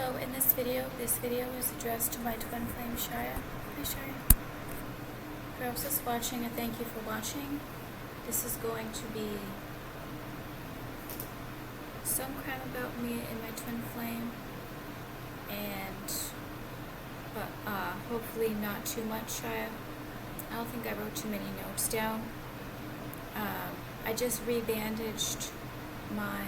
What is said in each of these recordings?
Hello, in this video is addressed to my twin flame Shia. Hi Shia. For those just watching, and thank you for watching. This is going to be some crime about me and my twin flame, and hopefully not too much, Shia. I don't think I wrote too many notes down. I just rebandaged my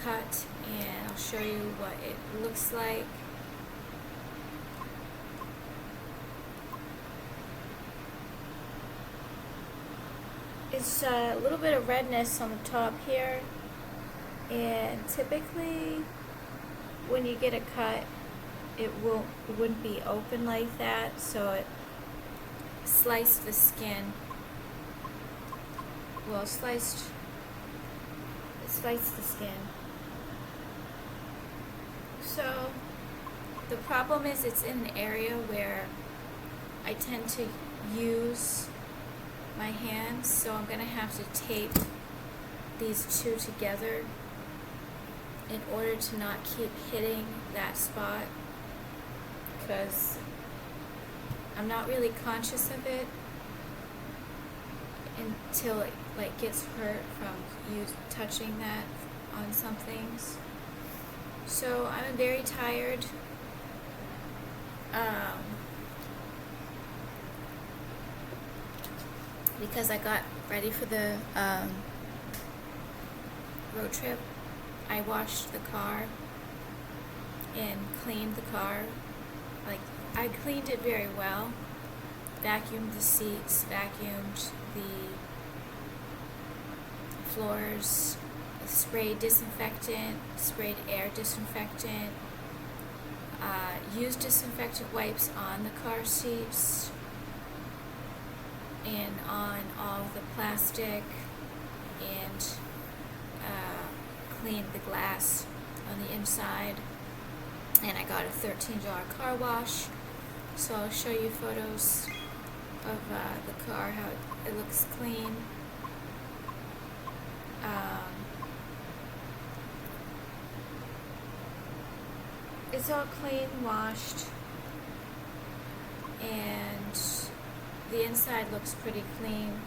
cut, and I'll show you what it looks like. It's a little bit of redness on the top here, and typically when you get a cut it wouldn't be open like that, so it sliced the skin. Well, it sliced the skin. So the problem is it's in an area where I tend to use my hands, so I'm gonna have to tape these two together in order to not keep hitting that spot, because I'm not really conscious of it until it gets hurt from you touching that on some things. So I'm very tired. Because I got ready for the road trip, I washed the car and cleaned the car. I cleaned it very well. Vacuumed the seats, vacuumed the floors, sprayed disinfectant, sprayed air disinfectant, used disinfectant wipes on the car seats and on all the plastic, and cleaned the glass on the inside. And I got a $13 car wash, so I'll show you photos of the car, how it looks clean. It's all clean, washed, and the inside looks pretty clean.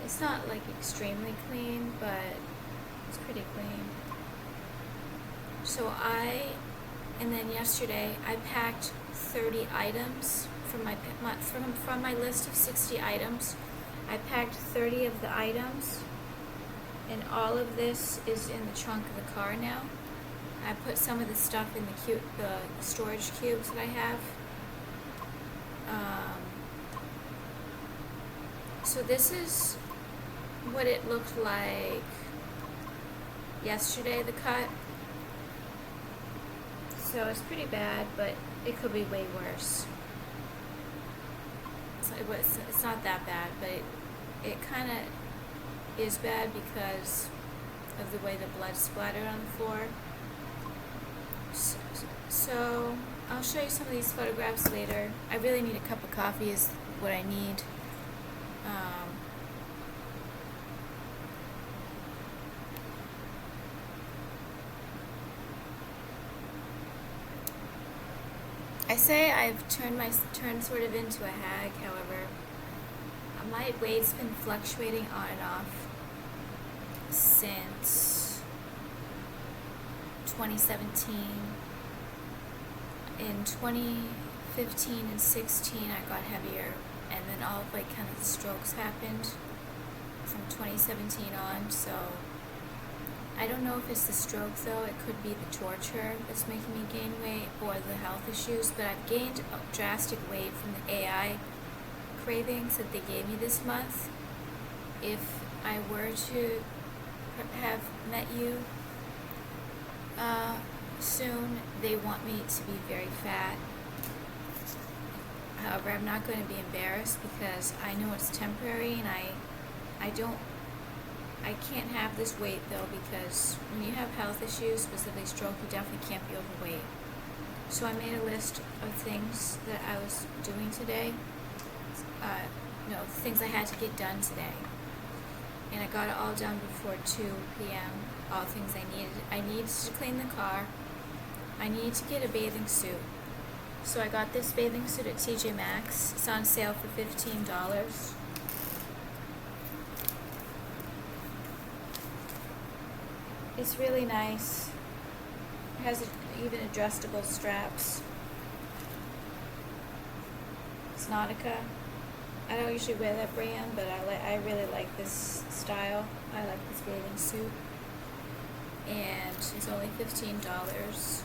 It's not like extremely clean, but it's pretty clean. So and then yesterday I packed 30 items from my list of 60 items. I packed 30 of the items, and all of this is in the trunk of the car now. I put some of the stuff in the storage cubes that I have. So this is what it looked like yesterday, the cut. So it's pretty bad, but it could be way worse. So it's not that bad, but it kind of is bad because of the way the blood splattered on the floor. So I'll show you some of these photographs later. I really need a cup of coffee is what I need. I say I've turned sort of into a hag, however, my weight's been fluctuating on and off since 2017. In 2015 and 16 I got heavier, and then all kind of the strokes happened from 2017 on, so I don't know if it's the stroke though. It could be the torture that's making me gain weight, or the health issues, but I've gained a drastic weight from the AI cravings that they gave me this month. If I were to have met you soon, they want me to be very fat. However, I'm not going to be embarrassed because I know it's temporary, and I can't have this weight though, because when you have health issues, specifically stroke, you definitely can't be overweight. So I made a list of things that I was doing today. Things I had to get done today. And I got it all done before 2 p.m. All things I needed. I needed to clean the car. I needed to get a bathing suit. So I got this bathing suit at TJ Maxx. It's on sale for $15. It's really nice. It has even adjustable straps. It's Nautica. I don't usually wear that brand, but I really like this style. I like this bathing suit. And it's only $15.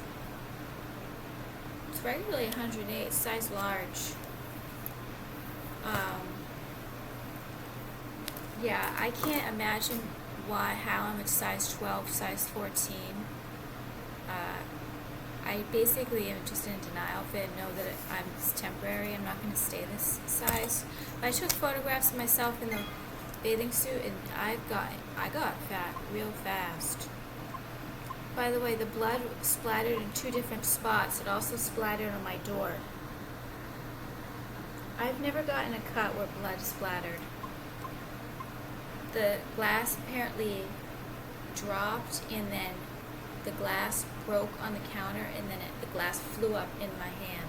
It's regularly $108, size large. Yeah, I can't imagine how I'm a size 12, size 14. I basically am just in denial of it, know that it's temporary. I'm not going to stay this size. But I took photographs of myself in the bathing suit, and I got fat real fast. By the way, the blood splattered in 2 different spots. It also splattered on my door. I've never gotten a cut where blood splattered. The glass apparently dropped, and then the glass broke on the counter, and then the glass flew up in my hand.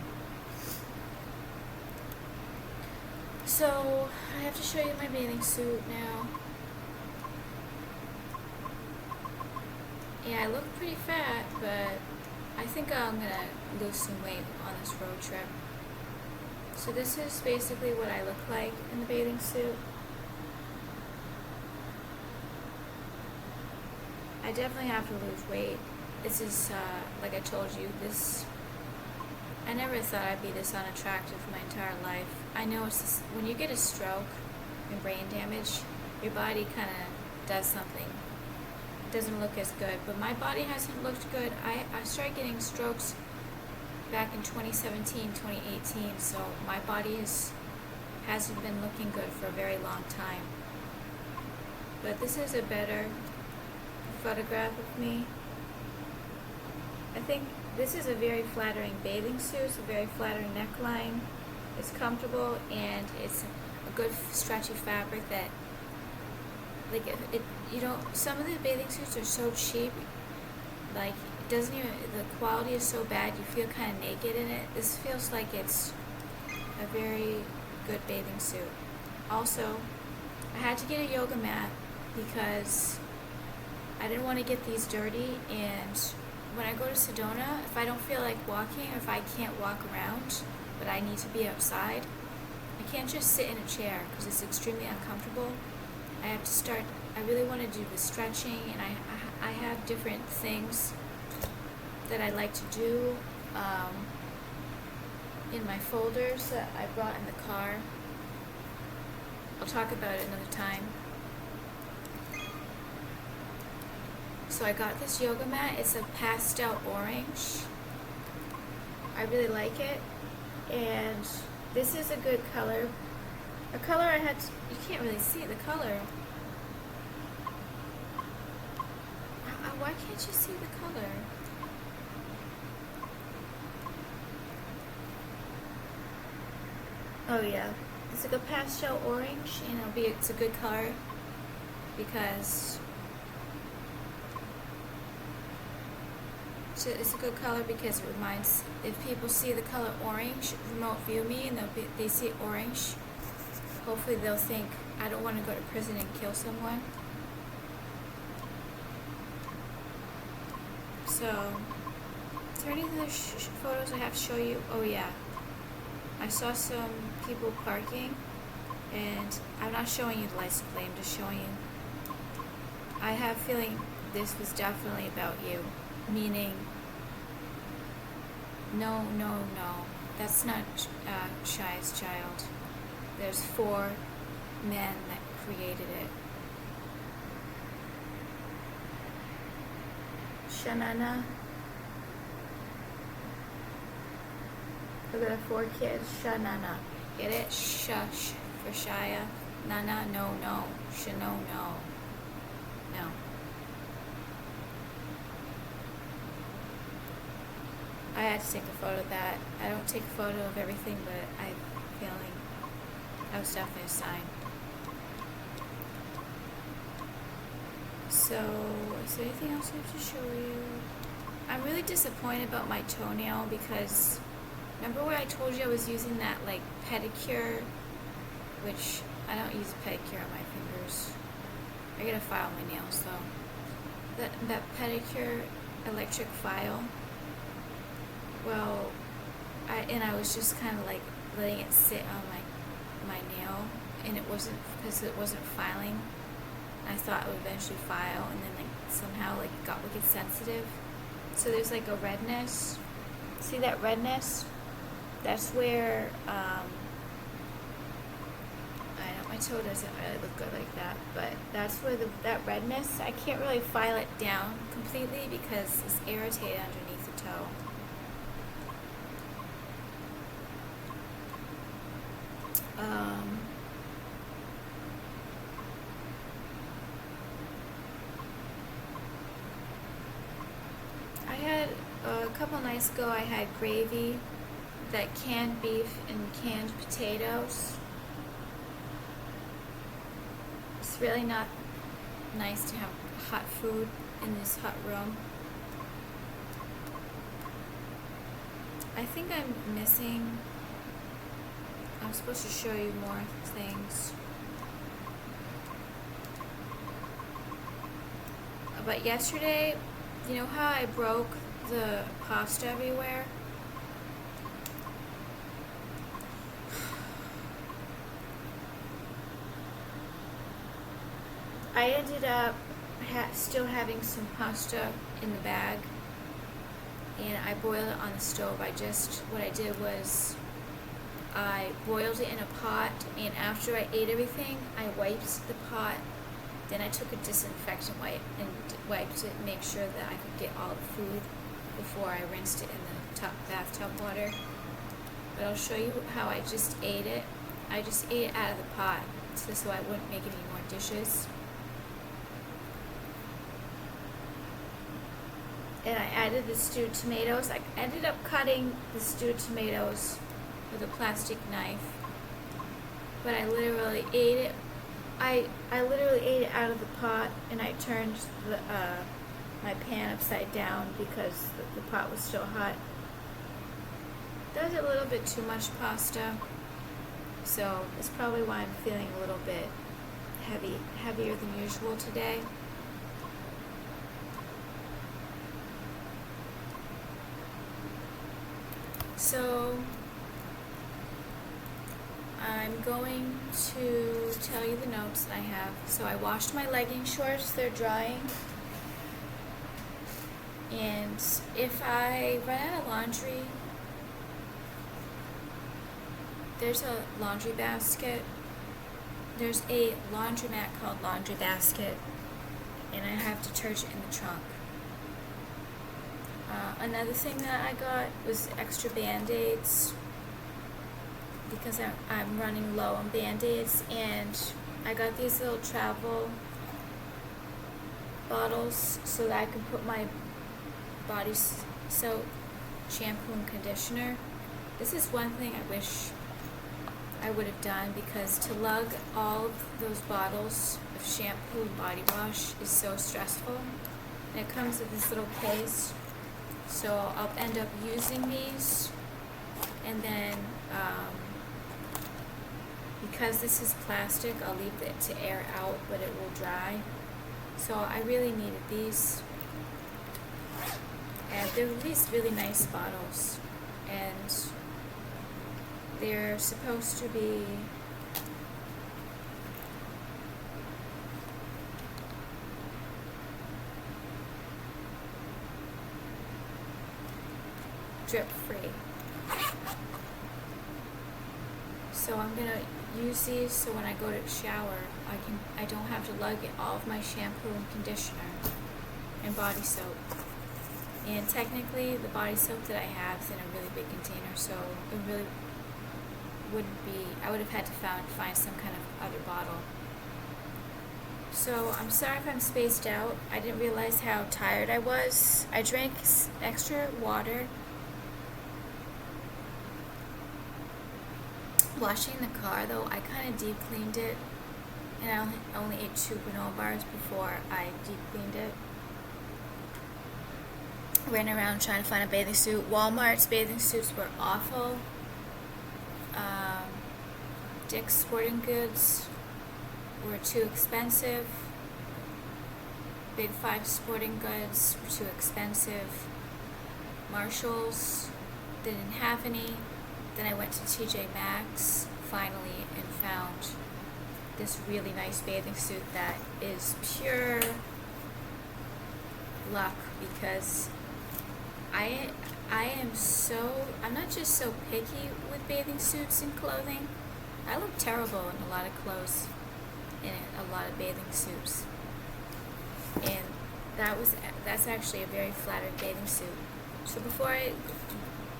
So I have to show you my bathing suit now. Yeah, I look pretty fat, but I think I'm gonna lose some weight on this road trip. So this is basically what I look like in the bathing suit. I definitely have to lose weight. This is, like I told you, I never thought I'd be this unattractive my entire life. I know it's just, when you get a stroke and brain damage, your body kind of does something. It doesn't look as good, but my body hasn't looked good. I started getting strokes back in 2017, 2018, so my body hasn't been looking good for a very long time. But this is a better photograph of me. I think this is a very flattering bathing suit. It's a very flattering neckline. It's comfortable, and it's a good stretchy fabric that, like, some of the bathing suits are so cheap, like, it doesn't even, the quality is so bad, you feel kind of naked in it. This feels like it's a very good bathing suit. Also, I had to get a yoga mat because I didn't want to get these dirty, and when I go to Sedona, if I don't feel like walking, or if I can't walk around, but I need to be outside, I can't just sit in a chair because it's extremely uncomfortable. I really want to do the stretching, and I have different things that I like to do in my folders that I brought in the car. I'll talk about it another time. So I got this yoga mat. It's a pastel orange. I really like it. And this is a good color. A color you can't really see the color. Why can't you see the color? Oh yeah. It's like a pastel orange, and it's a good color because it's a good color because it reminds, if people see the color orange, remote view me, and they see orange, hopefully they'll think, I don't want to go to prison and kill someone. So, is there any other photos I have to show you? Oh yeah. I saw some people parking, and I'm not showing you the license plate, I'm just showing you. I have a feeling this was definitely about you. Meaning, no, that's not Shy's child. There's 4 men that created it. Shanana. Look at the 4 kids. Shanana. Get it? Shush for Shia. Nana, no. Shano, no. No. I had to take a photo of that. I don't take a photo of everything, but I'm feeling that was definitely a sign. So, is there anything else I have to show you? I'm really disappointed about my toenail because remember where I told you I was using that like pedicure, which I don't use pedicure on my fingers. I gotta file my nails though. That pedicure electric file. Well, I was just kind of like letting it sit on my nail, and it wasn't because it wasn't filing. I thought it would eventually file, and then like somehow like it got wicked sensitive. So there's like a redness. See that redness? That's where I know my toe doesn't really look good like that, but that's where that redness. I can't really file it down completely because it's irritated underneath the toe. I had a couple nights ago. I had gravy, that canned beef and canned potatoes. It's really not nice to have hot food in this hot room. I think I'm missing. I'm supposed to show you more things. But yesterday, you know how I broke the pasta everywhere? I ended up still having some pasta in the bag, and I boiled it on the stove. What I did was I boiled it in a pot, and after I ate everything, I wiped the pot. Then I took a disinfectant wipe and wiped it, make sure that I could get all the food before I rinsed it in the bathtub water. But I'll show you how I just ate it. I just ate it out of the pot so I wouldn't make any more dishes. And I added the stewed tomatoes. I ended up cutting the stewed tomatoes with a plastic knife, but I literally ate it. I literally ate it out of the pot, and I turned my pan upside down because the pot was still hot. That was a little bit too much pasta, so that's probably why I'm feeling a little bit heavier than usual today. So I'm going to tell you the notes I have. So I washed my legging shorts, they're drying. And if I run out of laundry, there's a laundry basket. There's a laundromat called Laundry Basket, and I have detergent in the trunk. Another thing that I got was extra Band-Aids because I'm running low on Band-Aids, and I got these little travel bottles so that I can put my body soap, shampoo, and conditioner. This is one thing I wish I would have done, because to lug all of those bottles of shampoo and body wash is so stressful. And it comes with this little case, so I'll end up using these, and then because this is plastic, I'll leave it to air out, but it will dry. So I really needed these, and they're these really nice bottles, and they're supposed to be drip free. So I'm gonna use these so when I go to shower, I don't have to lug all of my shampoo and conditioner and body soap. And technically, the body soap that I have is in a really big container, so it really wouldn't be. I would have had to find some kind of other bottle. So I'm sorry if I'm spaced out. I didn't realize how tired I was. I drank extra water Washing the car, though, I kind of deep cleaned it, and I only ate 2 granola bars before I deep cleaned it. Ran around trying to find a bathing suit. Walmart's bathing suits were awful. Dick's Sporting Goods were too expensive. Big Five Sporting Goods were too expensive. Marshall's didn't have any. Then I went to TJ Maxx finally and found this really nice bathing suit that is pure luck, because I'm not just so picky with bathing suits and clothing. I look terrible in a lot of clothes, in a lot of bathing suits. And that's actually a very flattering bathing suit. So before I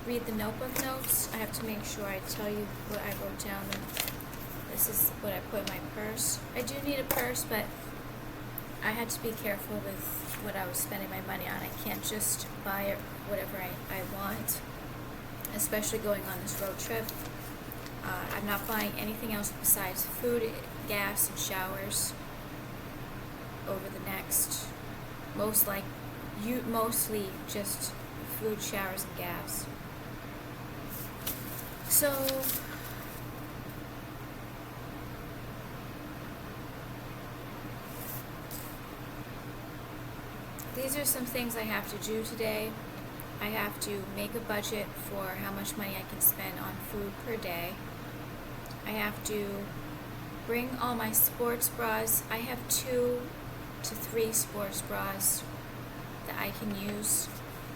read the notebook notes, I have to make sure I tell you what I wrote down. This is what I put in my purse. I do need a purse, but I had to be careful with what I was spending my money on. I can't just buy whatever I want, especially going on this road trip. I'm not buying anything else besides food, gas, and showers over the next, mostly just food, showers, and gas. So these are some things I have to do today. I have to make a budget for how much money I can spend on food per day. I have to bring all my sports bras. I have 2 to 3 sports bras that I can use.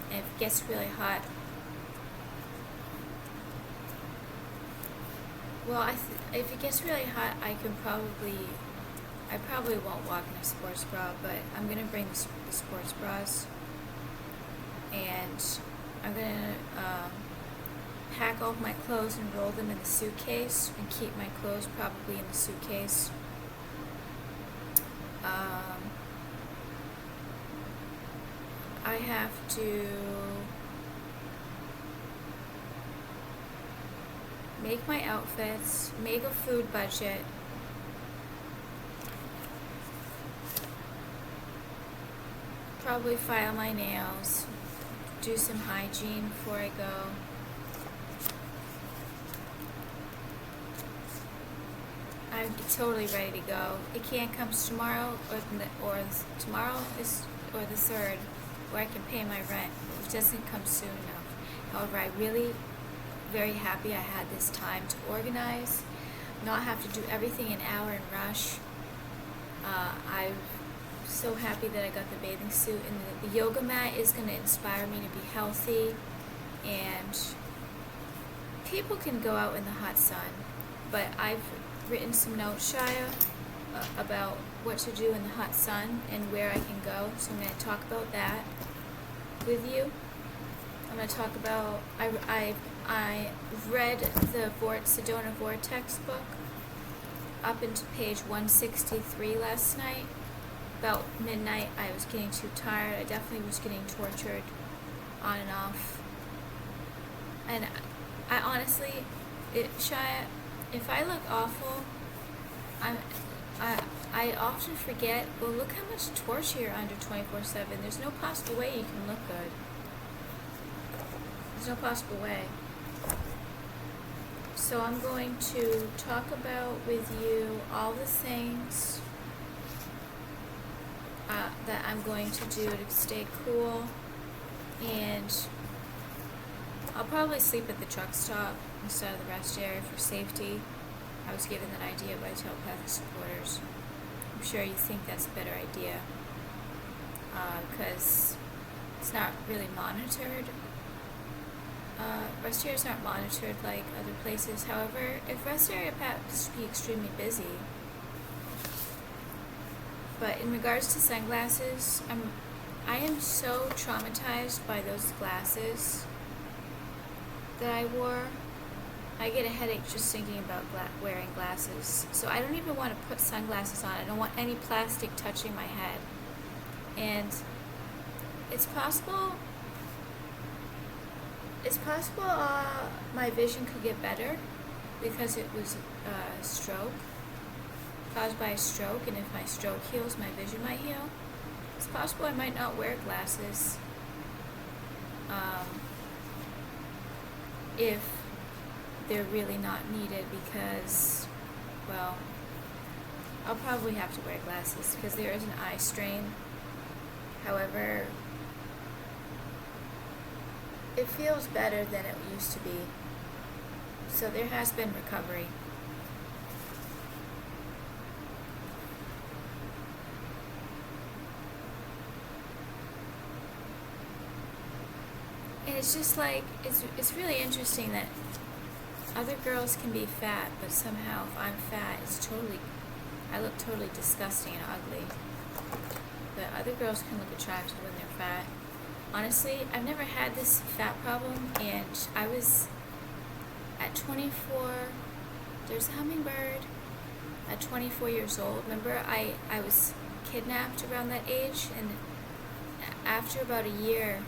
And if it gets really hot, if it gets really hot, I probably won't walk in a sports bra, but I'm going to bring the sports bras, and I'm going to pack all of my clothes and roll them in the suitcase and keep my clothes probably in the suitcase. I have to make my outfits, make a food budget, probably file my nails, do some hygiene before I go. I'm totally ready to go. It can't come tomorrow or tomorrow or the 3rd, where I can pay my rent. It doesn't come soon enough. However, I'm really very happy I had this time to organize, not have to do everything in an hour and rush. I'm so happy that I got the bathing suit, and the yoga mat is going to inspire me to be healthy. And people can go out in the hot sun, but I've written some notes, Shia, about what to do in the hot sun and where I can go. So I'm going to talk about that with you. I'm going to talk about, I read the Sedona Vortex book up into page 163 last night. About midnight, I was getting too tired. I definitely was getting tortured on and off. And I honestly, Shia, if I look awful, I often forget, well, look how much torture you're under 24/7. There's no possible way you can look good. There's no possible way. So I'm going to talk about with you all the things that I'm going to do to stay cool, and I'll probably sleep at the truck stop instead of the rest area for safety. I was given that idea by telepathic supporters. I'm sure you think that's a better idea, because it's not really monitored. Rest areas aren't monitored like other places. However, if rest area happens to be extremely busy, but in regards to sunglasses, I am so traumatized by those glasses that I wore. I get a headache just thinking about wearing glasses. So I don't even want to put sunglasses on. I don't want any plastic touching my head. And it's possible my vision could get better because it was a stroke, caused by a stroke, and if my stroke heals, my vision might heal. It's possible I might not wear glasses if they're really not needed, because, well, I'll probably have to wear glasses because there is an eye strain. However, it feels better than it used to be. So there has been recovery. And it's just like, it's really interesting that other girls can be fat, but somehow if I'm fat, I look totally disgusting and ugly. But other girls can look attractive when they're fat. Honestly, I've never had this fat problem, and I was at 24, there's a hummingbird, at 24 years old. Remember, I was kidnapped around that age, and after about a year,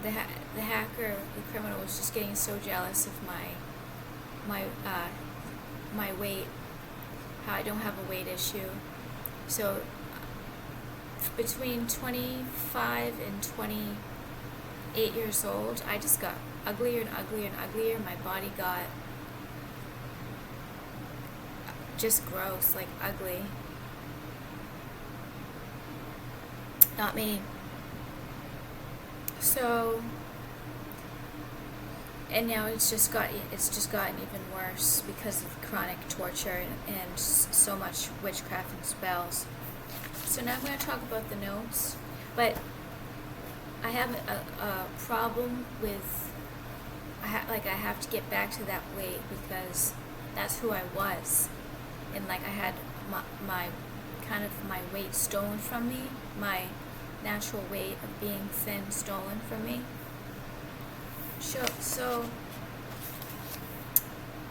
the hacker, the criminal, was just getting so jealous of my weight, how I don't have a weight issue. So between 25 and 28 years old, I just got uglier and uglier and uglier. My body got just gross, like ugly. Not me. So, and now it's just gotten even worse because of chronic torture and so much witchcraft and spells. So now I'm going to talk about the notes, but I have a problem with, I have to get back to that weight because that's who I was, and like I had my weight stolen from me, my natural weight of being thin stolen from me. So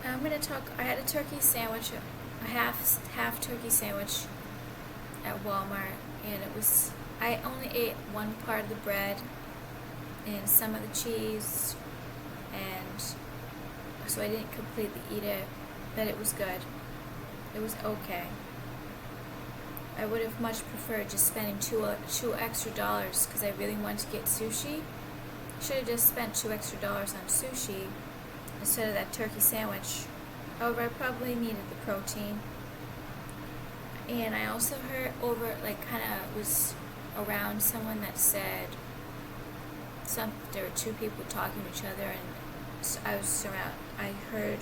I'm going to talk. I had a turkey sandwich, a half turkey sandwich at Walmart, and I only ate one part of the bread and some of the cheese, and so I didn't completely eat it, but it was good. It was okay. I would have much preferred just spending two extra dollars because I really wanted to get sushi. Should have just spent $2 extra on sushi instead of that turkey sandwich. However, I probably needed the protein. And I also heard was around someone that said there were two people talking to each other, and I heard,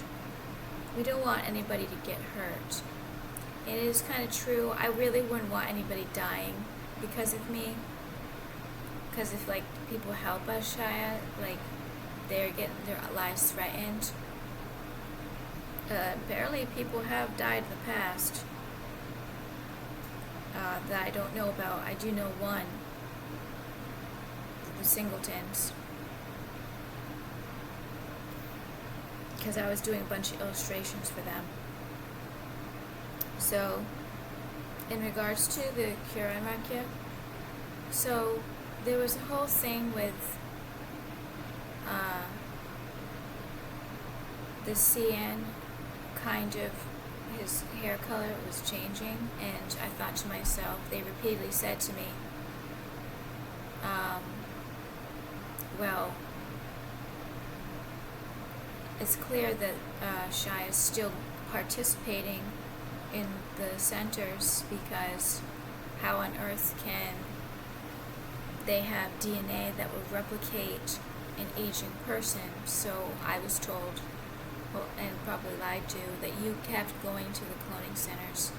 we don't want anybody to get hurt. And it is kind of true. I really wouldn't want anybody dying because of me. Because if people help us, Shia, they're getting their lives threatened. Apparently people have died in the past that I don't know about. I do know one, the Singletons, because I was doing a bunch of illustrations for them. So, in regards to the Quran Rakia, so there was a whole thing with the CN, kind of, his hair color was changing, and I thought to myself, they repeatedly said to me, well, it's clear that Shai is still participating in the centers, because how on earth can they have DNA that would replicate an aging person? So I was told, and probably lied to, that you kept going to the cloning centers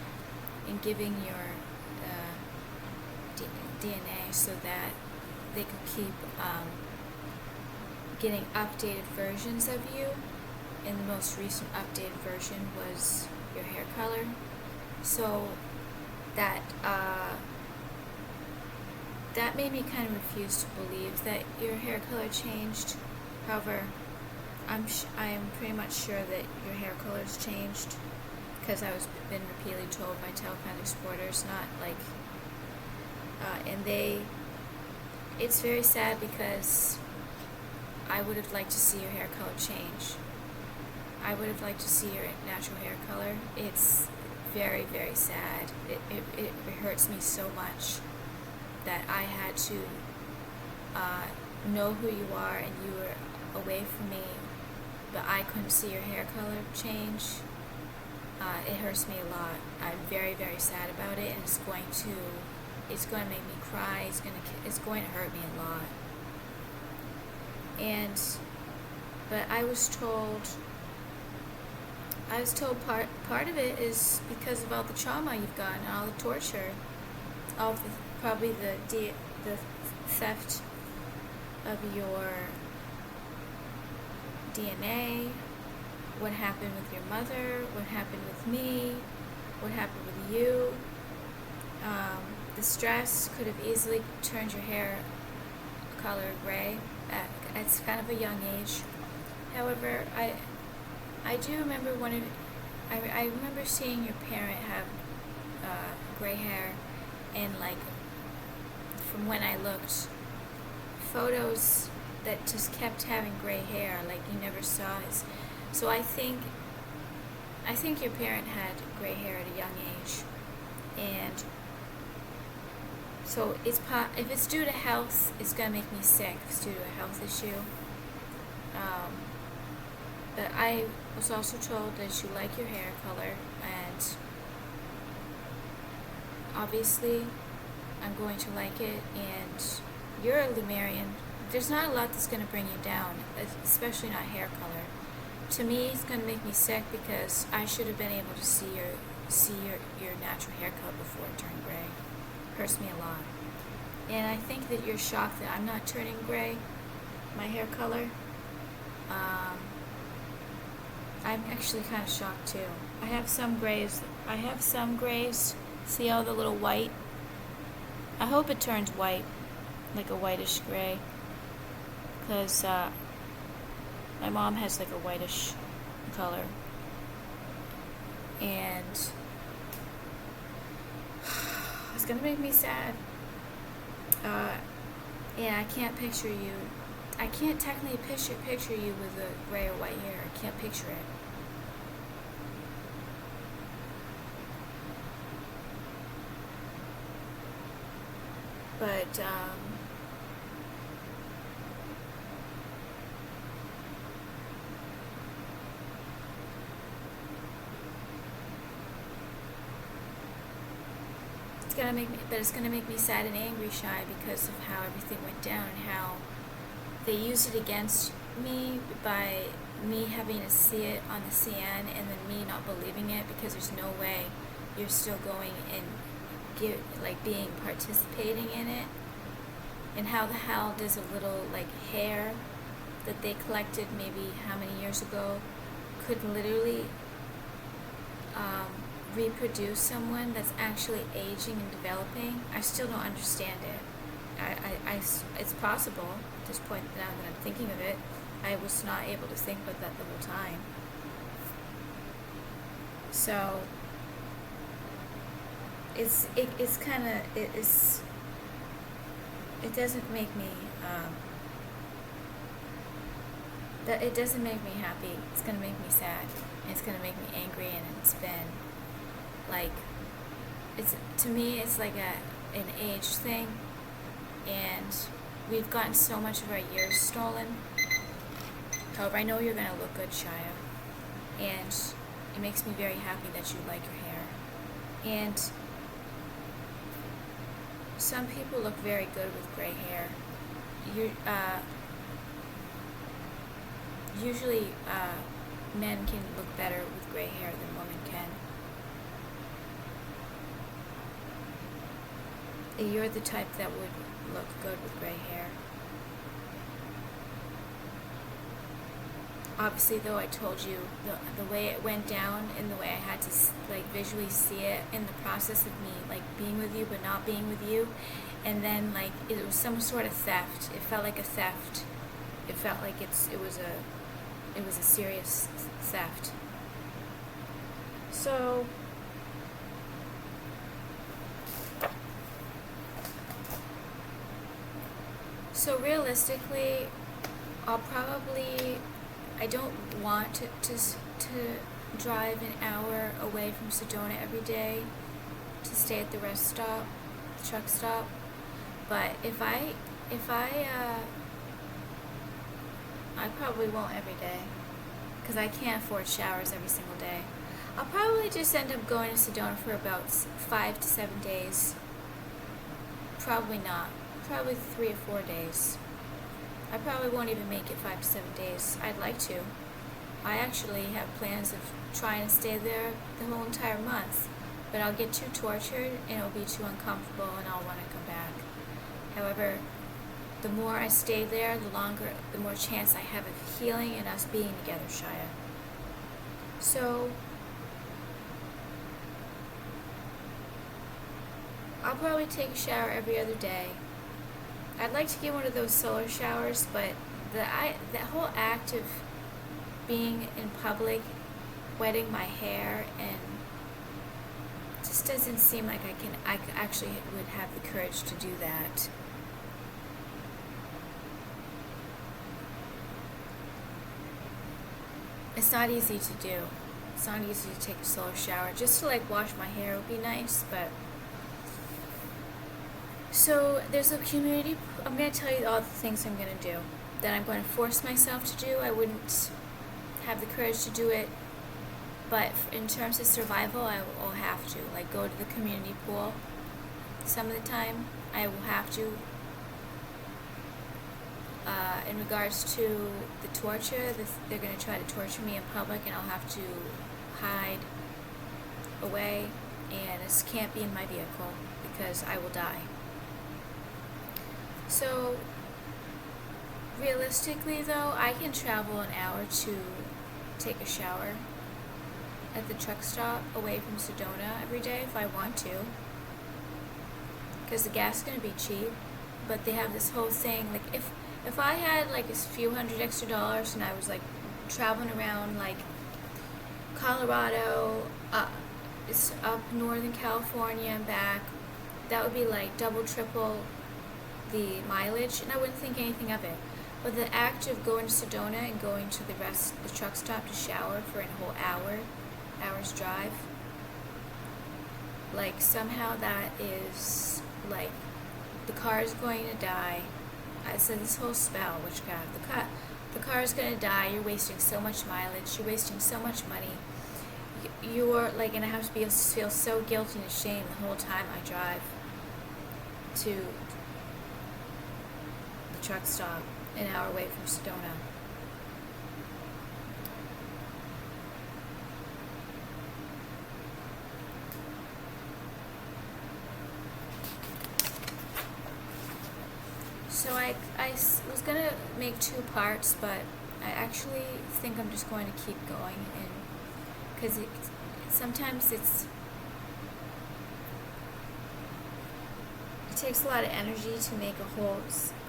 and giving your DNA so that they could keep getting updated versions of you, and the most recent updated version was your hair color. So that made me kind of refuse to believe that your hair color changed. However, I am pretty much sure that your hair color's changed, because I was been repeatedly told by telepathic supporters, it's very sad because I would have liked to see your hair color change. I would have liked to see your natural hair color. It's very, very sad. It hurts me so much that I had to know who you are and you were away from me, but I couldn't see your hair color change. It hurts me a lot. I'm very, very sad about it, and it's going to make me cry. It's going to hurt me a lot. But I was told part of it is because of all the trauma you've gotten, all the torture, probably the theft of your DNA, what happened with your mother, what happened with me, what happened with you. The stress could have easily turned your hair color gray at kind of a young age. However, I do remember I remember seeing your parent have gray hair, and like from when I looked, photos that just kept having gray hair, like you never saw it. So I think your parent had gray hair at a young age, and so if it's due to health, it's gonna make me sick. If it's due to a health issue. But I was also told that you like your hair color, and obviously I'm going to like it, and you're a Lemurian. There's not a lot that's going to bring you down, especially not hair color. To me, it's going to make me sick because I should have been able to see your natural hair color before it turned gray. Hurts me a lot. And I think that you're shocked that I'm not turning gray, my hair color. I'm actually kind of shocked too. I have some grays. See all the little white? I hope it turns white, like a whitish gray. Because my mom has like a whitish color. And it's going to make me sad. Yeah, I can't picture you. I can't technically picture you with the gray or white hair. I can't picture it. But it's gonna make me sad and angry, Shy, because of how everything went down and how they used it against me by me having to see it on the CN and then me not believing it because there's no way you're still going and participating in it. And how the hell does a little like hair that they collected maybe how many years ago could literally reproduce someone that's actually aging and developing? I still don't understand it. It's possible at this point now that I'm thinking of it. I was not able to think about that the whole time. So it doesn't make me it doesn't make me happy. It's gonna make me sad, and it's gonna make me angry, and it's been like, to me it's like an age thing, and we've gotten so much of our years stolen. However, I know you're gonna look good, Shia, and it makes me very happy that you like your hair. And some people look very good with gray hair. Usually men can look better with gray hair than women can. You're the type that would look good with gray hair. Obviously, though, I told you the way it went down and the way I had to like visually see it in the process of me like being with you but not being with you, and then like it was some sort of theft. It felt like a theft. It felt like it was a serious theft. So realistically, I'll probably I don't want to drive an hour away from Sedona every day to stay at the rest stop, the truck stop. But I probably won't every day because I can't afford showers every single day. I'll probably just end up going to Sedona for about 5 to 7 days. Probably not. Probably 3 or 4 days. I probably won't even make it 5 to 7 days. I'd like to. I actually have plans of trying to stay there the whole entire month, but I'll get too tortured and it'll be too uncomfortable and I'll want to come back. However, the more I stay there, the more chance I have of healing and us being together, Shia. So, I'll probably take a shower every other day. I'd like to get one of those solar showers, but the whole act of being in public, wetting my hair, and just doesn't seem like I actually would have the courage to do that. It's not easy to do. It's not easy to take a solar shower. Just to like wash my hair would be nice, but so there's a community. I'm going to tell you all the things I'm going to do that I'm going to force myself to do. I wouldn't have the courage to do it, but in terms of survival, I will have to. Like go to the community pool. Some of the time, I will have to. In regards to the torture, they're going to try to torture me in public, and I'll have to hide away, and this can't be in my vehicle because I will die. So, realistically though, I can travel an hour to take a shower at the truck stop away from Sedona every day if I want to, because the gas is going to be cheap. But they have this whole thing, like if I had like a few $100 extra and I was like traveling around like Colorado, it's up Northern California and back, that would be like double, triple the mileage, and I wouldn't think anything of it. But the act of going to Sedona and going to the truck stop to shower for a whole hour's drive, like somehow that is like the car is going to die. I said this whole spell, witchcraft. The car is going to die. You're wasting so much mileage. You're wasting so much money. You're like, and I have to feel so guilty and ashamed the whole time I drive to the truck stop, an hour away from Sedona. So I was going to make 2 parts, but I actually think I'm just going to keep going, and because sometimes it takes a lot of energy to make a whole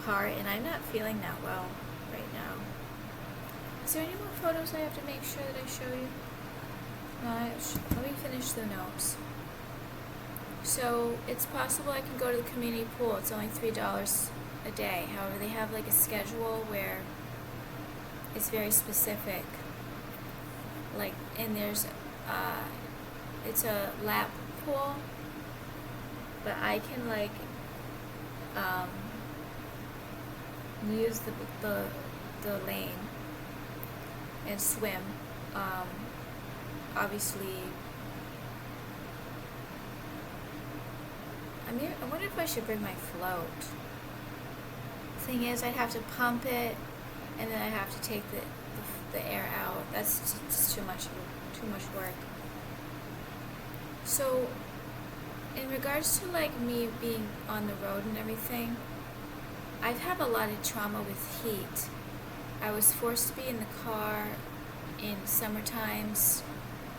part, and I'm not feeling that well right now. Is there any more photos I have to make sure that I show you? No, let me finish the notes. So it's possible I can go to the community pool. It's only $3 a day. However, they have like a schedule where it's very specific. Like, and there's it's a lap pool, but I can like use the lane and swim. Obviously, I wonder if I should bring my float. Thing is, I'd have to pump it, and then I'd have to take the air out. That's just too much work. So, in regards to like me being on the road and everything, I've had a lot of trauma with heat. I was forced to be in the car in summer times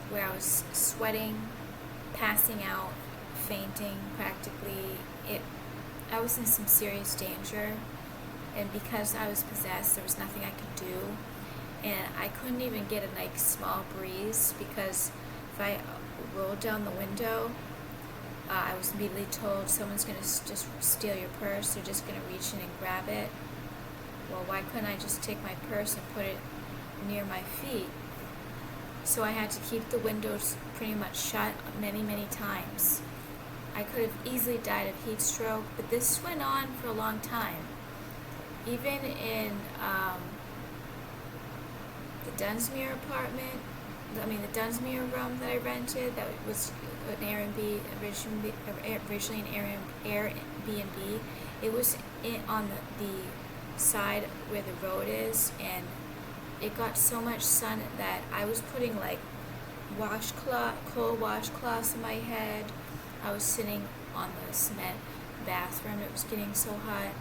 where I was sweating, passing out, fainting practically. I was in some serious danger, and because I was possessed, there was nothing I could do, and I couldn't even get a like small breeze, because if I rolled down the window, I was immediately told someone's going to just steal your purse. They're just going to reach in and grab it. Well, why couldn't I just take my purse and put it near my feet. So I had to keep the windows pretty much shut many times. I could have easily died of heat stroke, but this went on for a long time. Even in the Dunsmuir apartment, the Dunsmuir room that I rented, that was an Airbnb, originally an Airbnb. It was on the side where the road is, and it got so much sun that I was putting like cold washcloths in my head. I was sitting on the cement bathroom. It was getting so hot,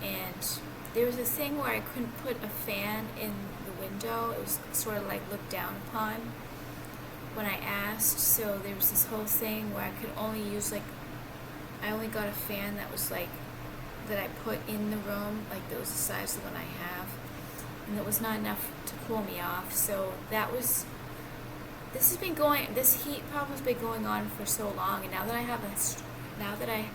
and there was a thing where I couldn't put a fan in the window. It was sort of like looked down upon when I asked. So there was this whole thing where I could only use I only got a fan that was like that I put in the room, like that was the size of the one I have, and it was not enough to cool me off. So this heat problem has been going on for so long, and now that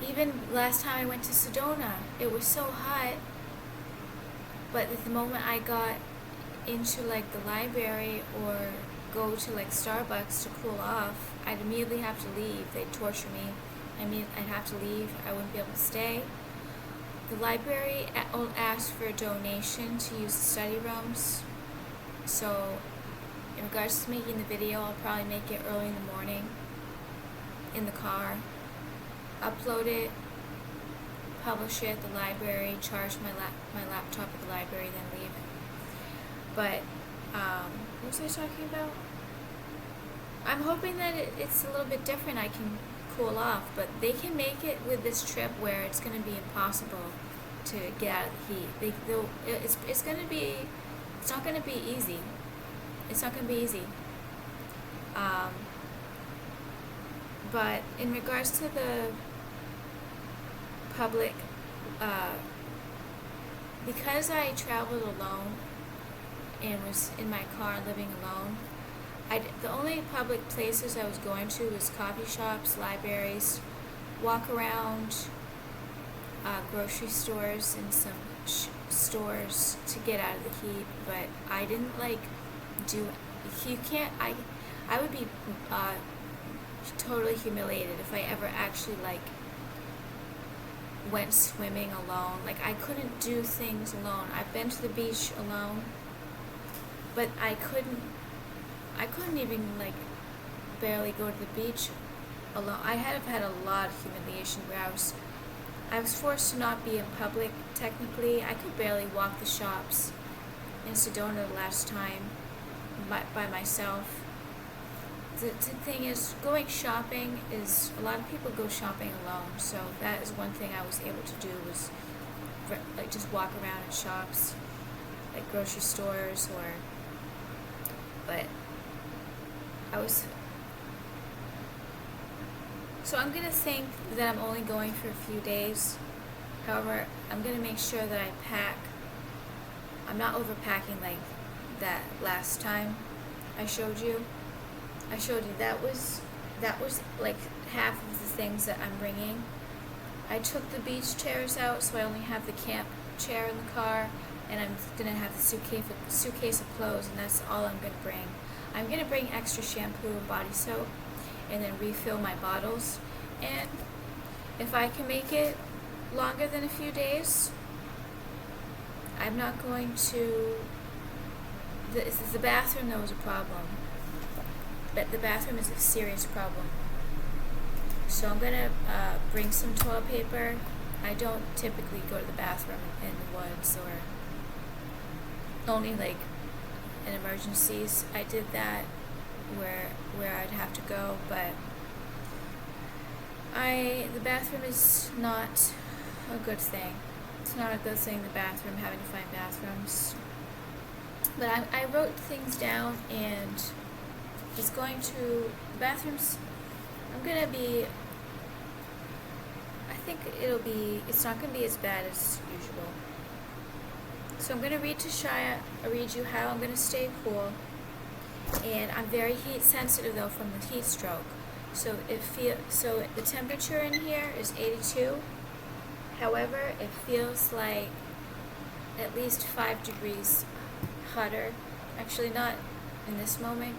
even last time I went to Sedona, it was so hot, but at the moment I got into like the library or go to like Starbucks to cool off, I'd immediately have to leave. They'd torture me. I'd have to leave. I wouldn't be able to stay. The library asked for a donation to use the study rooms. So in regards to making the video, I'll probably make it early in the morning in the car, upload it, publish it at the library, charge my laptop at the library, then leave. But what was I talking about? I'm hoping that it's a little bit different. I can cool off, but they can make it with this trip where it's going to be impossible to get out of the heat. It's not going to be easy. It's not going to be easy. But in regards to the public, because I traveled alone and was in my car living alone, the only public places I was going to was coffee shops, libraries, walk around, grocery stores, and some stores to get out of the heat. But I didn't I would be totally humiliated if I ever actually went swimming alone. I couldn't do things alone. I've been to the beach alone, but I couldn't even barely go to the beach alone. I have had a lot of humiliation where I was forced to not be in public. Technically, I could barely walk the shops in Sedona the last time by myself. The thing is, going shopping is, a lot of people go shopping alone, so that is one thing I was able to do, was just walk around in shops, like grocery stores, but so I'm going to think that I'm only going for a few days. However, I'm going to make sure that I pack. I'm not overpacking like that last time I showed you. That was like half of the things that I'm bringing. I took the beach chairs out, so I only have the camp chair in the car, and I'm going to have the suitcase of clothes, and that's all I'm going to bring. I'm going to bring extra shampoo and body soap, and then refill my bottles. And if I can make it longer than a few days, I'm not going to... The bathroom, though, is a problem. But the bathroom is a serious problem. So I'm going to bring some toilet paper. I don't typically go to the bathroom in the woods, or only in emergencies. I did that where I'd have to go, but the bathroom is not a good thing. It's not a good thing, the bathroom, having to find bathrooms. But I wrote things down, and it's going to, bathrooms, it's not going to be as bad as usual. So I'm going to read you how I'm going to stay cool. And I'm very heat sensitive though from the heat stroke. So the temperature in here is 82. However, it feels like at least 5 degrees hotter. Actually, not in this moment.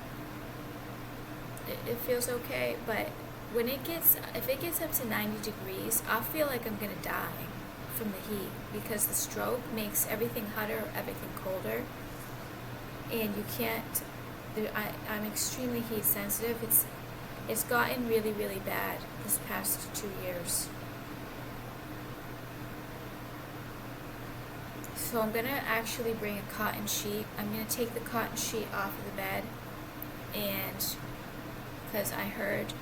It feels okay, but if it gets up to 90 degrees, I'll feel like I'm gonna die from the heat, because the stroke makes everything hotter, everything colder, and you can't. I'm extremely heat sensitive. It's gotten really, really bad this past 2 years. So I'm gonna actually bring a cotton sheet. I'm gonna take the cotton sheet off of the bed, and because I heard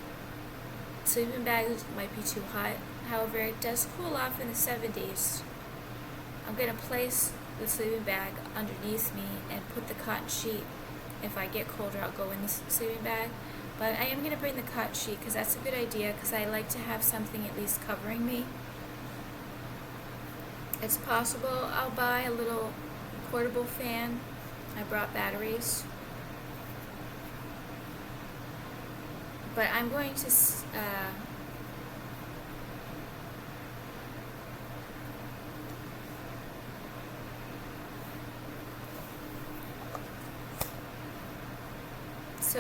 sleeping bags might be too hot. However, it does cool off in the 70s. I'm gonna place the sleeping bag underneath me and put the cotton sheet. If I get colder, I'll go in the sleeping bag. But I am gonna bring the cotton sheet because that's a good idea, because I like to have something at least covering me. It's possible I'll buy a little portable fan. I brought batteries. But I'm going to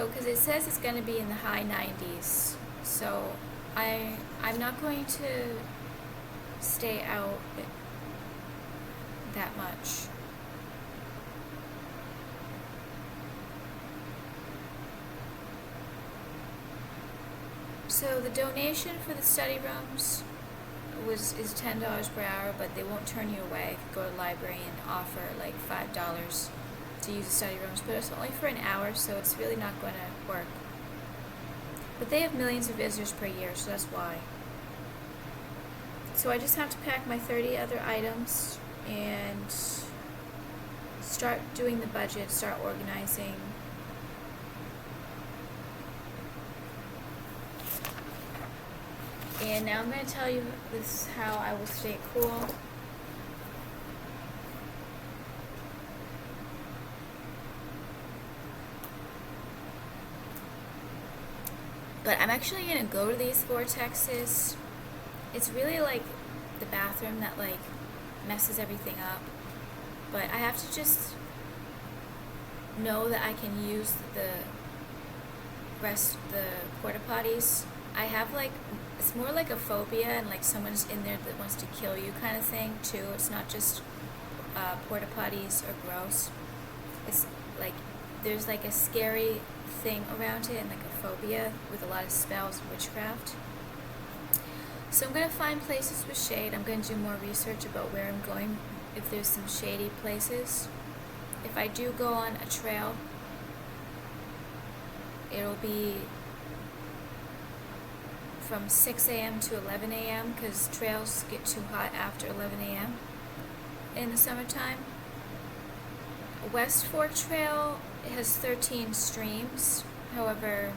because it says it's going to be in the high 90s, so I'm not going to stay out that much. So the donation for the study rooms is $10 per hour, but they won't turn you away if you go to the library and offer like $5 to use the study rooms, but it's only for an hour, so it's really not going to work. But they have millions of visitors per year, so that's why. So I just have to pack my 30 other items and start doing the budget, start organizing. And now I'm going to tell you this how I will stay cool. But I'm actually going to go to these vortexes. It's really like the bathroom that like messes everything up. But I have to just know that I can use the porta potties. I have like, it's more like a phobia, and like someone's in there that wants to kill you kind of thing too. It's not just porta potties are gross. It's like there's like a scary thing around it, and like a phobia with a lot of spells and witchcraft. So I'm going to find places with shade. I'm going to do more research about where I'm going, if there's some shady places. If I do go on a trail, it'll be from 6 a.m. to 11 a.m. because trails get too hot after 11 a.m. in the summertime. West Fork Trail has 13 streams. However,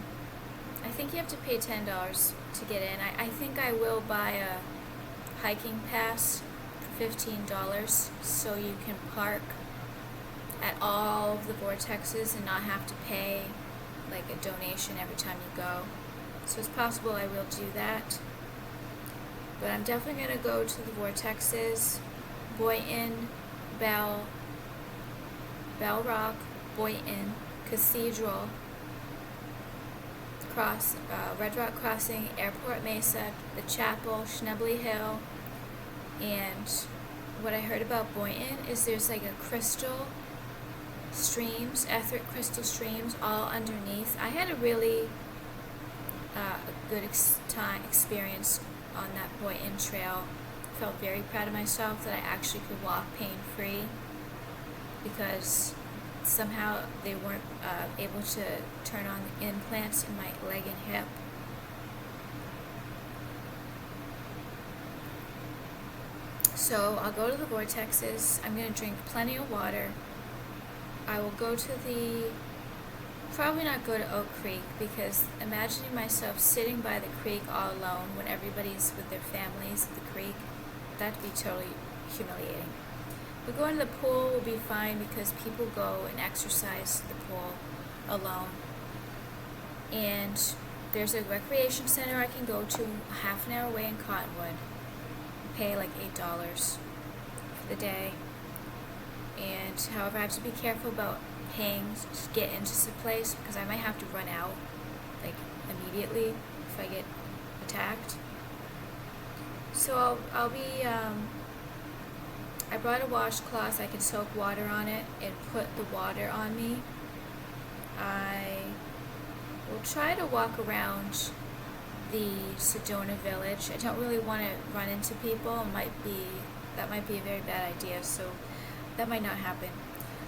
I think you have to pay $10 to get in. I think I will buy a hiking pass for $15 so you can park at all of the vortexes and not have to pay like a donation every time you go. So it's possible I will do that. But I'm definitely going to go to the vortexes, Boynton, Bell Rock, Boynton, Cathedral, Red Rock Crossing, Airport Mesa, the Chapel, Schnebley Hill, and what I heard about Boynton is there's like a crystal streams, etheric crystal streams all underneath. I had a really good experience on that Boynton Trail. Felt very proud of myself that I actually could walk pain-free, because somehow they weren't able to turn on the implants in my leg and hip. So I'll go to the vortexes. I'm going to drink plenty of water. I will go to probably not go to Oak Creek, because imagining myself sitting by the creek all alone when everybody's with their families at the creek, that'd be totally humiliating. But going to the pool will be fine, because people go and exercise at the pool alone. And there's a recreation center I can go to a half an hour away in Cottonwood. Pay like $8 for the day. And however, I have to be careful about paying to get into some place because I might have to run out like immediately if I get attacked. So I'll be I brought a washcloth. I can soak water on it and put the water on me. I will try to walk around the Sedona village. I don't really want to run into people. That might be a very bad idea, so that might not happen.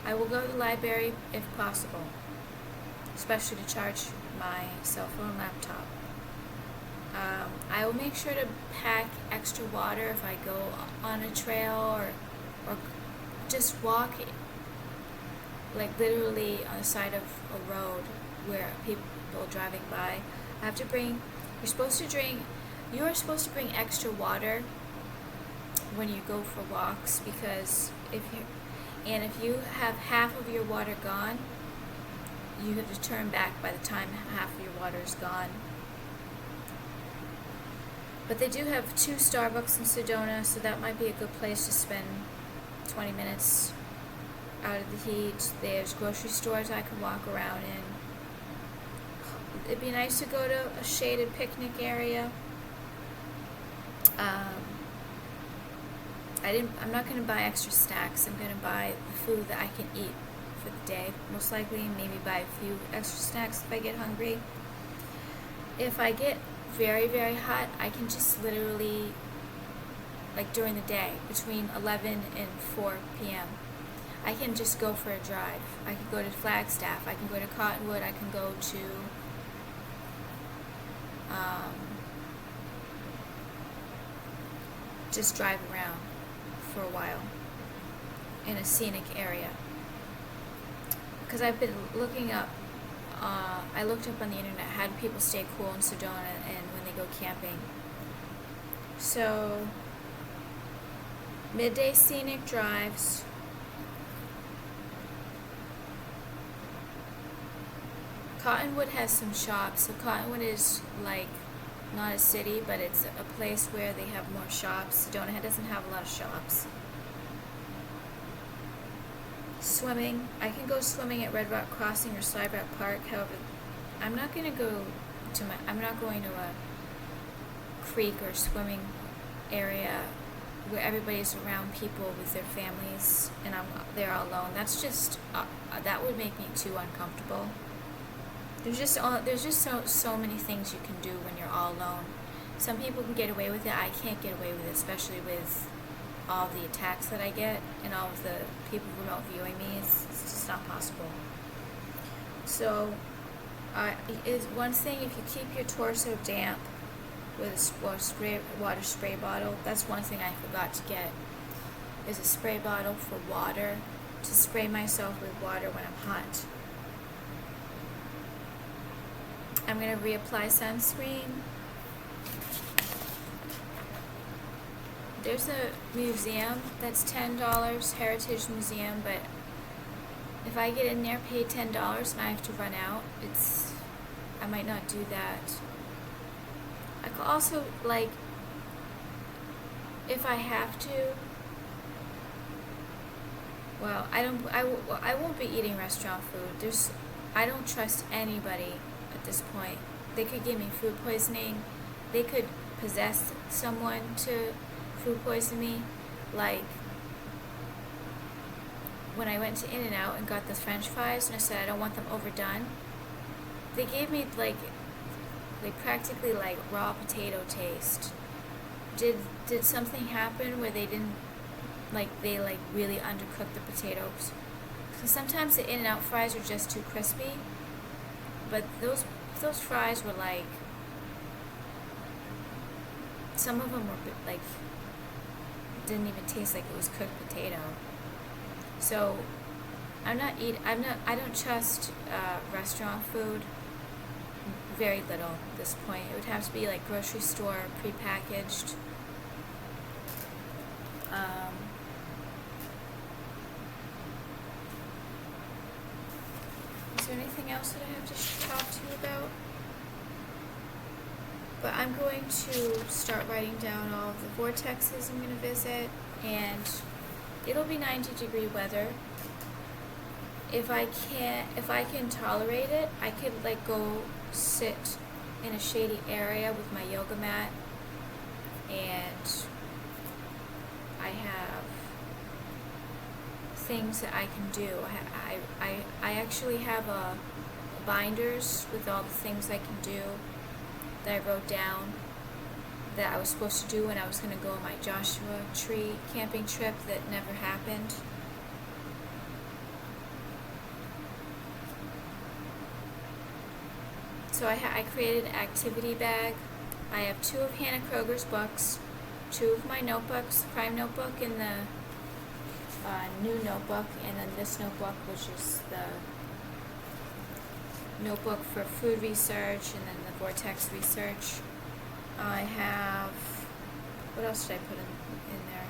I will go to the library if possible, especially to charge my cell phone and laptop. I will make sure to pack extra water if I go on a trail or just walk like literally on the side of a road where people are driving by. I have to bring, you are supposed to bring extra water when you go for walks, because if you have half of your water gone, you have to turn back by the time half of your water is gone. But they do have 2 Starbucks in Sedona, so that might be a good place to spend 20 minutes out of the heat. There's grocery stores I could walk around in. It'd be nice to go to a shaded picnic area. I'm not going to buy extra snacks. I'm going to buy the food that I can eat for the day, most likely. Maybe buy a few extra snacks if I get hungry. If I get very, very hot, I can just literally, like during the day, between 11 and 4 p.m., I can just go for a drive. I can go to Flagstaff, I can go to Cottonwood, I can go to just drive around for a while in a scenic area. Because I've been looking up, I looked up on the internet how do people stay cool in Sedona and when they go camping. So, midday scenic drives, Cottonwood has some shops. So Cottonwood is like not a city, but it's a place where they have more shops. Sedona doesn't have a lot of shops. Swimming. I can go swimming at Red Rock Crossing or Slide Rock Park. However, I'm not going to I'm not going to a creek or swimming area where everybody's around people with their families and they're all alone. That's just that would make me too uncomfortable. There's just so many things you can do when you're all alone. Some people can get away with it. I can't get away with it, especially with all the attacks that I get and all of the people remote viewing me. It's just not possible. So, is one thing, if you keep your torso damp with a water spray bottle, that's one thing I forgot to get, is a spray bottle for water, to spray myself with water when I'm hot. I'm going to reapply sunscreen. There's a museum that's $10, Heritage Museum, but if I get in there, pay $10, and I have to run out, I might not do that. I could also, like, if I have to, well, I won't be eating restaurant food. I don't trust anybody at this point. They could give me food poisoning. They could possess someone to food poison me. Like when I went to In-N-Out and got the French fries and I said I don't want them overdone, they gave me like practically like raw potato taste. Did something happen where they didn't they really undercooked the potatoes? Because sometimes the In-N-Out fries are just too crispy. But those fries were like, some of them were like, didn't even taste like it was cooked potato. So I don't trust restaurant food. Very little at this point. It would have to be like grocery store prepackaged. Is there anything else that I have to talk to you about? But I'm going to start writing down all of the vortexes I'm going to visit and it'll be 90-degree weather. If I can tolerate it, I could like go sit in a shady area with my yoga mat, and I have things that I can do. I actually have binders with all the things I can do that I wrote down that I was supposed to do when I was going to go on my Joshua Tree camping trip that never happened. So I created an activity bag. I have 2 of Hannah Kroger's books, 2 of my notebooks, the Prime notebook and the new notebook, and then this notebook, which is the notebook for food research, and then the vortex research. I have, what else did I put in there?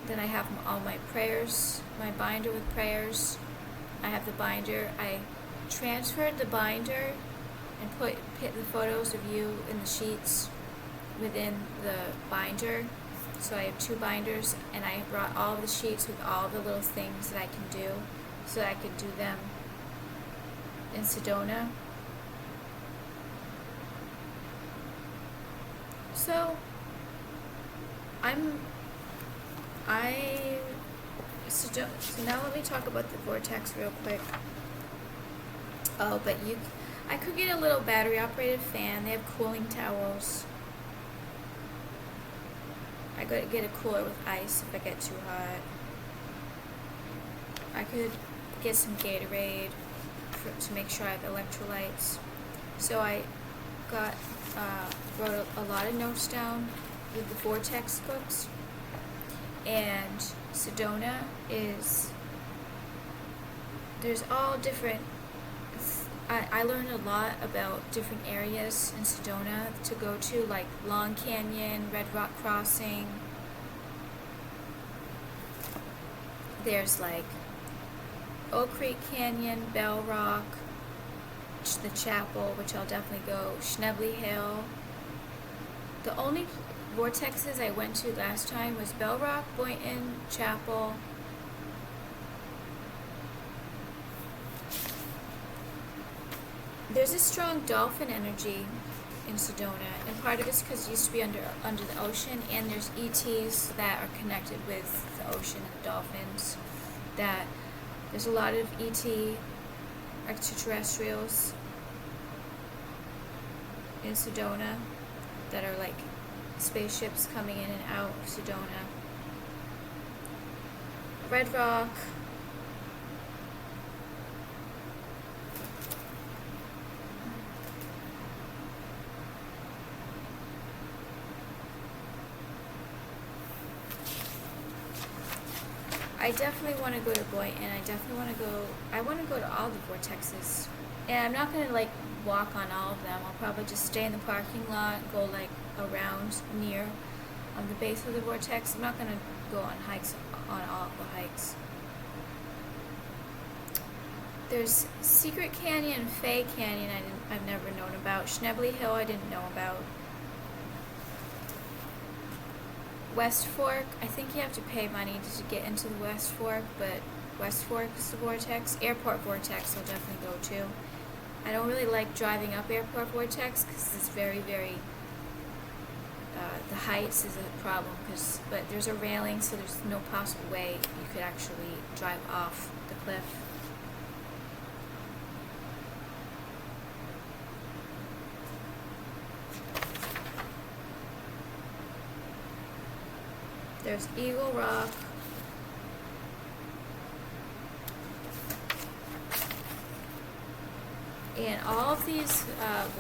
Then I have all my prayers, my binder with prayers. I have the binder. I transferred the binder and put the photos of you in the sheets within the binder. So I have 2 binders, and I brought all the sheets with all the little things that I can do, so that I could do them in Sedona. So so now let me talk about the vortex real quick. Oh, but I could get a little battery operated fan. They have cooling towels. I could get a cooler with ice if I get too hot. I could get some Gatorade to make sure I have electrolytes. So I wrote a lot of notes down with the vortex books. And Sedona there's all different. I learned a lot about different areas in Sedona to go to, like Long Canyon, Red Rock Crossing. There's like Oak Creek Canyon, Bell Rock, the Chapel, which I'll definitely go, Schnebley Hill. The only vortexes I went to last time was Bell Rock, Boynton, Chapel. There's a strong dolphin energy in Sedona, and part of it's because it used to be under the ocean, and there's ETs that are connected with the ocean and the dolphins. That there's a lot of ET extraterrestrials in Sedona that are like spaceships coming in and out of Sedona. Red Rock. I definitely want to go to Boynton. I want to go to all the vortexes. And I'm not going to like walk on all of them. I'll probably just stay in the parking lot, go like around near the base of the vortex. I'm not going to go on hikes on all of the hikes. There's Secret Canyon, Fay Canyon I've never known about. Schnebley Hill I didn't know about. West Fork, I think you have to pay money to get into the West Fork, but West Fork is the vortex. Airport vortex I'll definitely go to. I don't really like driving up airport vortex because it's very, very, the heights is a problem, but there's a railing, so there's no possible way you could actually drive off the cliff. There's Eagle Rock. And all of these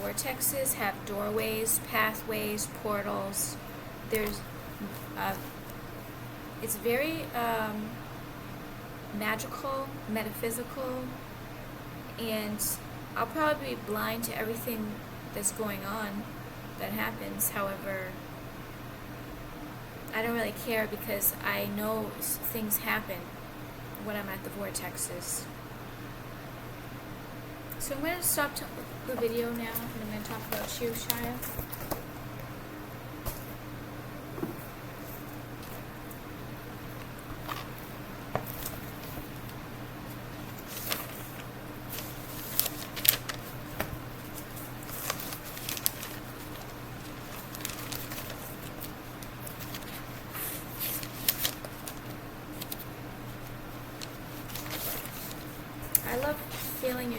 vortexes have doorways, pathways, portals. There's, it's very magical, metaphysical, and I'll probably be blind to everything that's going on that happens. However, I don't really care because I know things happen when I'm at the vortexes. So I'm going to stop the video now, and I'm going to talk about you, Shia.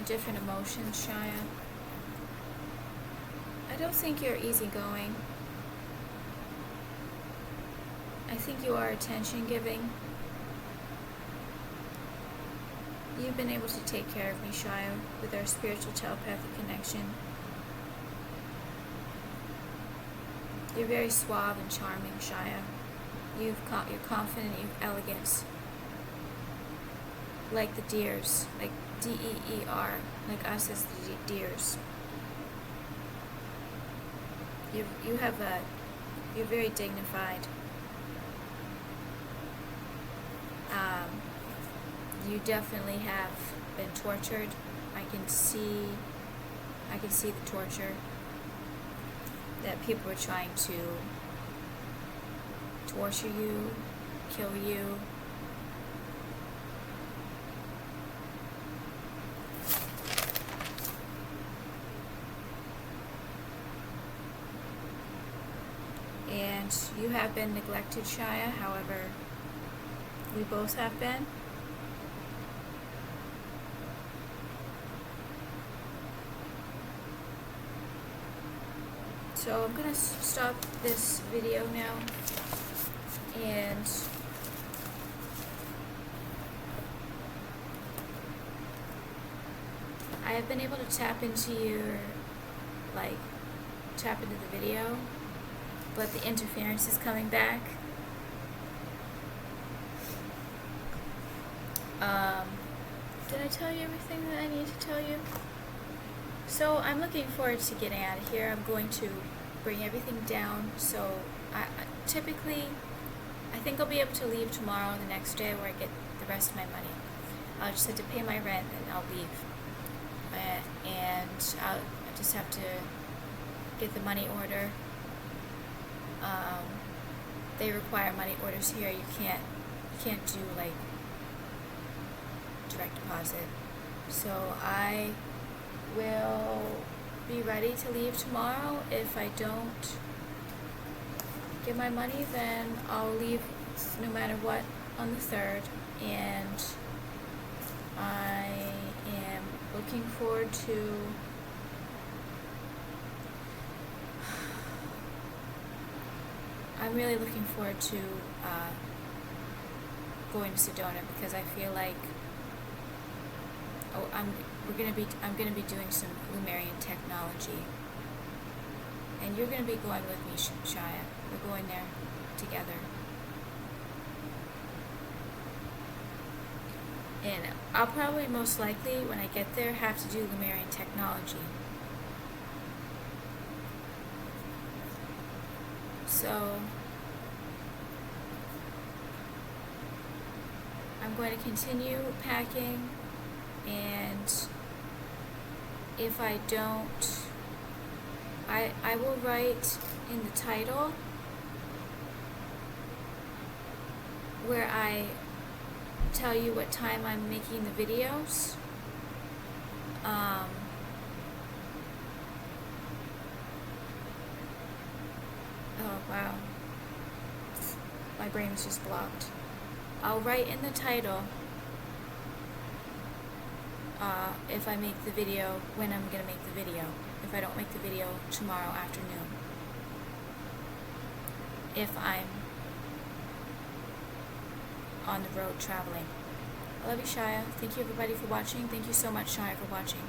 a different emotion, Shia. I don't think you're easygoing. I think you are attention giving. You've been able to take care of me, Shia, with our spiritual telepathic connection. You're very suave and charming, Shia. You're confident, you have elegance. Like the deers, like D-E-E-R, like us as the deers. You're very dignified. You definitely have been tortured. I can see the torture that people are trying to torture you, kill you. And you have been neglected, Shia. However, we both have been. So I'm gonna stop this video now, and I have been able to tap into the video, but the interference is coming back. Did I tell you everything that I need to tell you? So I'm looking forward to getting out of here. I'm going to bring everything down. So I think I'll be able to leave tomorrow, the next day, where I get the rest of my money. I'll just have to pay my rent and I'll leave. And I just have to get the money order. They require money orders here. You can't do like direct deposit. So I will be ready to leave tomorrow. If I don't get my money, then I'll leave no matter what on the 3rd, and I am looking forward to I'm really looking forward to going to Sedona, because I feel like I'm gonna be doing some Lumerian technology, and you're gonna be going with me, Shia. We're going there together, and I'll probably most likely, when I get there, have to do Lumerian technology. So I'm going to continue packing, and if I don't, I will write in the title where I tell you what time I'm making the videos. Oh wow, my brain is just blocked. I'll write in the title if I make the video, when I'm gonna make the video. If I don't make the video tomorrow afternoon. If I'm on the road traveling. I love you, Shia. Thank you everybody for watching. Thank you so much, Shia, for watching.